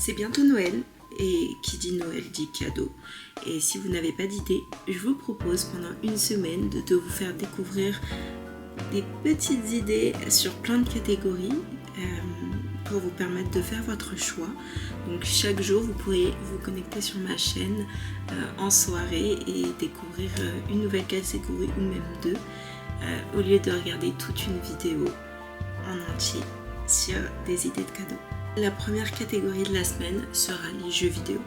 C'est bientôt Noël et qui dit Noël dit cadeau. Et si vous n'avez pas d'idée, je vous propose pendant une semaine de vous faire découvrir des petites idées sur plein de catégories pour vous permettre de faire votre choix. Donc chaque jour, vous pourrez vous connecter sur ma chaîne en soirée et découvrir une nouvelle catégorie ou même deux au lieu de regarder toute une vidéo en entier sur des idées de cadeaux. La première catégorie de la semaine sera les jeux vidéo.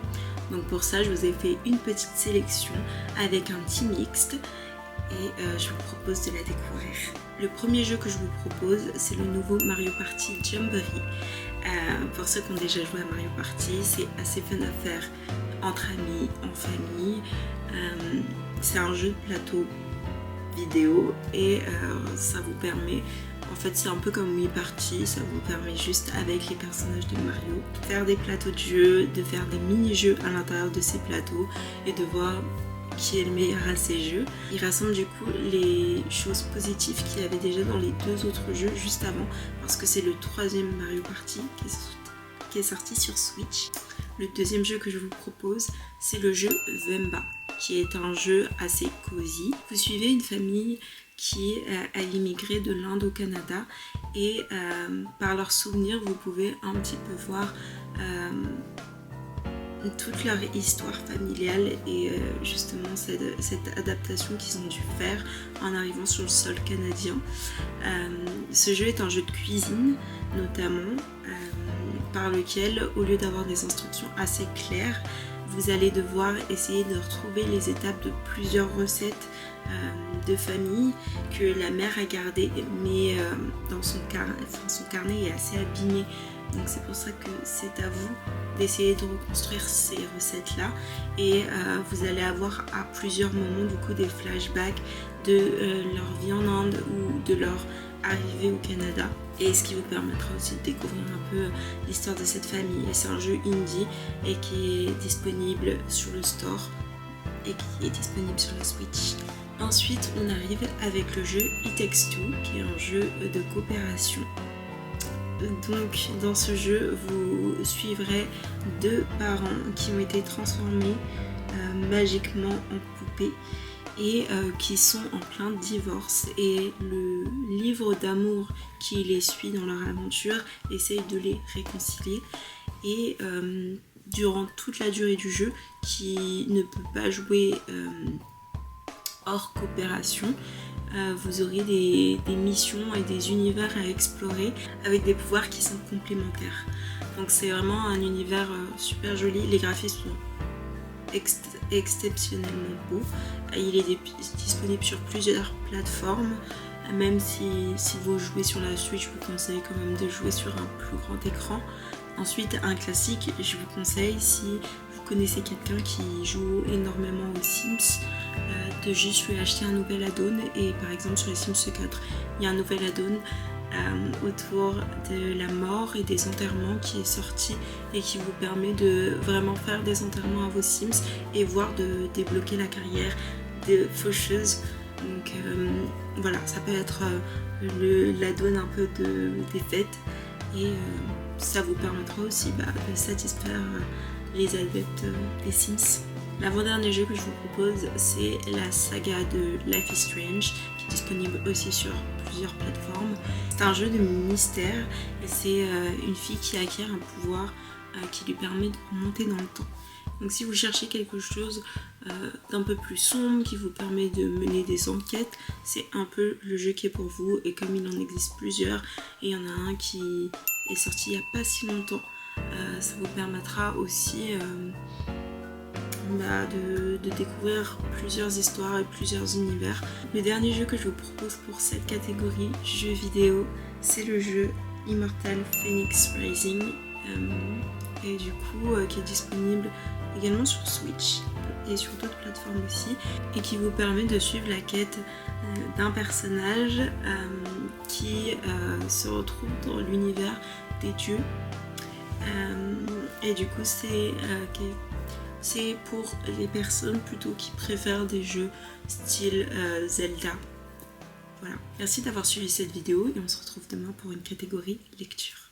Donc pour ça, je vous ai fait une petite sélection avec un team mixte et je vous propose de la découvrir. Le premier jeu que je vous propose, c'est le nouveau Mario Party Jamboree. Pour ceux qui ont déjà joué à Mario Party, c'est assez fun à faire entre amis, en famille. C'est un jeu de plateau vidéo et ça vous permet, en fait c'est un peu comme Wii Party, ça vous permet juste avec les personnages de Mario de faire des plateaux de jeux, de faire des mini-jeux à l'intérieur de ces plateaux et de voir qui est le meilleur à ces jeux. Il rassemble du coup les choses positives qu'il y avait déjà dans les deux autres jeux juste avant, parce que c'est le troisième Mario Party qui est sorti sur Switch. Le deuxième jeu que je vous propose, c'est le jeu Vemba, qui est un jeu assez cosy. Vous suivez une famille qui a immigré de l'Inde au Canada et par leurs souvenirs, vous pouvez un petit peu voir toute leur histoire familiale et justement cette adaptation qu'ils ont dû faire en arrivant sur le sol canadien. Ce jeu est un jeu de cuisine notamment, par lequel, au lieu d'avoir des instructions assez claires, vous allez devoir essayer de retrouver les étapes de plusieurs recettes de famille que la mère a gardées, mais dans son carnet est assez abîmé. Donc c'est pour ça que c'est à vous d'essayer de reconstruire ces recettes-là. Et vous allez avoir à plusieurs moments du coup des flashbacks de leur vie en Inde ou de leur arrivée au Canada. Et ce qui vous permettra aussi de découvrir un peu l'histoire de cette famille. Et c'est un jeu indie et qui est disponible sur le store et qui est disponible sur la Switch. Ensuite, on arrive avec le jeu It Takes Two, qui est un jeu de coopération. Donc, dans ce jeu, vous suivrez deux parents qui ont été transformés magiquement en poupées et qui sont en plein divorce. Et le livre d'amour qui les suit dans leur aventure essaye de les réconcilier. Et durant toute la durée du jeu, qui ne peut pas jouer hors coopération, vous aurez des missions et des univers à explorer avec des pouvoirs qui sont complémentaires. Donc c'est vraiment un univers super joli, les graphismes sont exceptionnellement beaux. Il est disponible sur plusieurs plateformes, même si vous jouez sur la Switch, je vous conseille quand même de jouer sur un plus grand écran. Ensuite, un classique, je vous conseille, si vous connaissez quelqu'un qui joue énormément aux Sims, de juste lui acheter un nouvel add-on. Et par exemple sur les Sims 4, il y a un nouvel add-on autour de la mort et des enterrements qui est sorti et qui vous permet de vraiment faire des enterrements à vos Sims et voire de débloquer la carrière de faucheuse. Donc voilà, ça peut être l'add-on un peu des fêtes et ça vous permettra aussi de satisfaire les adeptes des Sims. L'avant-dernier jeu que je vous propose, c'est la saga de Life is Strange, qui est disponible aussi sur plusieurs plateformes. C'est un jeu de mystère et c'est une fille qui acquiert un pouvoir qui lui permet de remonter dans le temps. Donc si vous cherchez quelque chose d'un peu plus sombre, qui vous permet de mener des enquêtes, c'est un peu le jeu qui est pour vous. Et comme il en existe plusieurs, et il y en a un qui est sorti il n'y a pas si longtemps, ça vous permettra aussi de découvrir plusieurs histoires et plusieurs univers. Le dernier jeu que je vous propose pour cette catégorie jeux vidéo, c'est le jeu Immortal Phoenix Rising et du coup qui est disponible également sur Switch et sur d'autres plateformes aussi, et qui vous permet de suivre la quête d'un personnage qui se retrouve dans l'univers des dieux. Et du coup c'est pour les personnes plutôt qui préfèrent des jeux style Zelda. Voilà. Merci d'avoir suivi cette vidéo et on se retrouve demain pour une catégorie lecture.